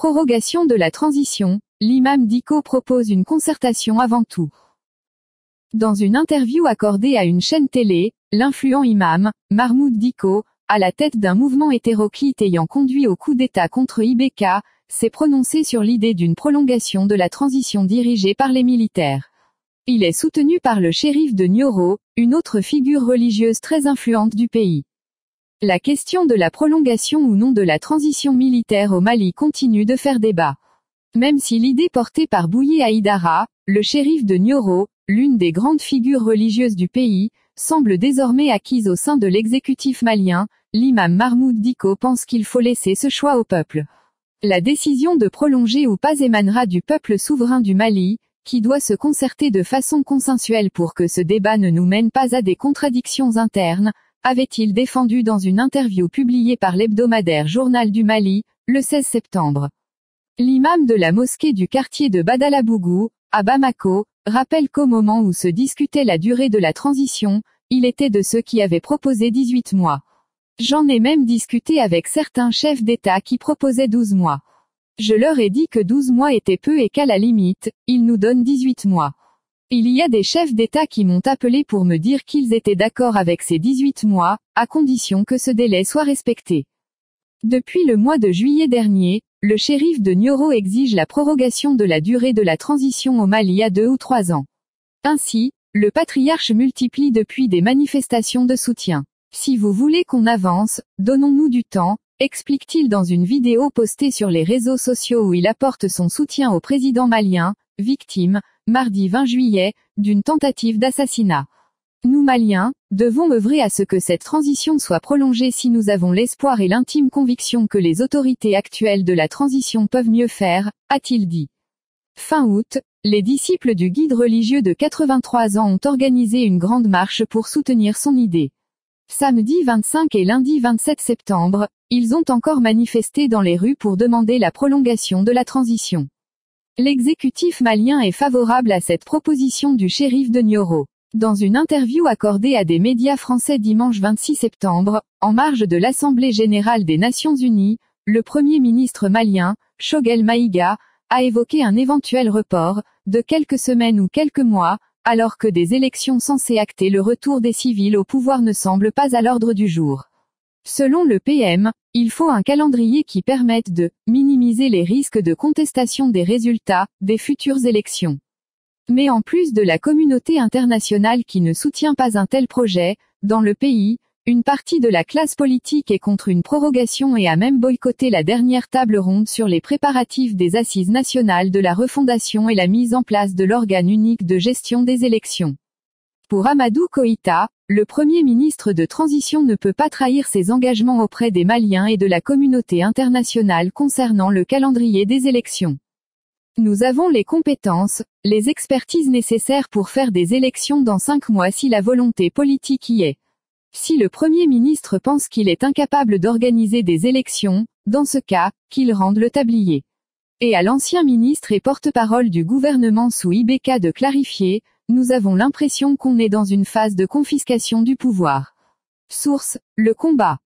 Prorogation de la transition, l'imam Dicko propose une concertation avant tout. Dans une interview accordée à une chaîne télé, l'influent imam, Mahmoud Dicko, à la tête d'un mouvement hétéroclite ayant conduit au coup d'État contre IBK, s'est prononcé sur l'idée d'une prolongation de la transition dirigée par les militaires. Il est soutenu par le shérif de Nioro, une autre figure religieuse très influente du pays. La question de la prolongation ou non de la transition militaire au Mali continue de faire débat. Même si l'idée portée par Bouye Haïdara, le shérif de Nioro, l'une des grandes figures religieuses du pays, semble désormais acquise au sein de l'exécutif malien, l'imam Mahmoud Dicko pense qu'il faut laisser ce choix au peuple. La décision de prolonger ou pas émanera du peuple souverain du Mali, qui doit se concerter de façon consensuelle pour que ce débat ne nous mène pas à des contradictions internes, avait-il défendu dans une interview publiée par l'hebdomadaire Journal du Mali, le 16 septembre. L'imam de la mosquée du quartier de Badalabougou, à Bamako, rappelle qu'au moment où se discutait la durée de la transition, il était de ceux qui avaient proposé 18 mois. J'en ai même discuté avec certains chefs d'État qui proposaient 12 mois. Je leur ai dit que 12 mois étaient peu et qu'à la limite, ils nous donnent 18 mois. Il y a des chefs d'État qui m'ont appelé pour me dire qu'ils étaient d'accord avec ces 18 mois, à condition que ce délai soit respecté. Depuis le mois de juillet dernier, le shérif de Nioro exige la prorogation de la durée de la transition au Mali à 2 ou 3 ans. Ainsi, le patriarche multiplie depuis des manifestations de soutien. Si vous voulez qu'on avance, donnons-nous du temps, explique-t-il dans une vidéo postée sur les réseaux sociaux où il apporte son soutien au président malien, victime, mardi 20 juillet, d'une tentative d'assassinat. Nous Maliens, devons œuvrer à ce que cette transition soit prolongée si nous avons l'espoir et l'intime conviction que les autorités actuelles de la transition peuvent mieux faire, a-t-il dit. Fin août, les disciples du guide religieux de 83 ans ont organisé une grande marche pour soutenir son idée. Samedi 25 et lundi 27 septembre, ils ont encore manifesté dans les rues pour demander la prolongation de la transition. L'exécutif malien est favorable à cette proposition du shérif de Nioro. Dans une interview accordée à des médias français dimanche 26 septembre, en marge de l'Assemblée générale des Nations unies, le Premier ministre malien, Choguel Maïga, a évoqué un éventuel report, de quelques semaines ou quelques mois, alors que des élections censées acter le retour des civils au pouvoir ne semblent pas à l'ordre du jour. Selon le PM, il faut un calendrier qui permette de minimiser les risques de contestation des résultats des futures élections. Mais en plus de la communauté internationale qui ne soutient pas un tel projet, dans le pays, une partie de la classe politique est contre une prorogation et a même boycotté la dernière table ronde sur les préparatifs des assises nationales de la refondation et la mise en place de l'organe unique de gestion des élections. Pour Amadou Koïta, le Premier ministre de transition ne peut pas trahir ses engagements auprès des Maliens et de la communauté internationale concernant le calendrier des élections. Nous avons les compétences, les expertises nécessaires pour faire des élections dans 5 mois si la volonté politique y est. Si le Premier ministre pense qu'il est incapable d'organiser des élections, dans ce cas, qu'il rende le tablier. Et à l'ancien ministre et porte-parole du gouvernement sous IBK de clarifier, nous avons l'impression qu'on est dans une phase de confiscation du pouvoir. Source, Le Combat.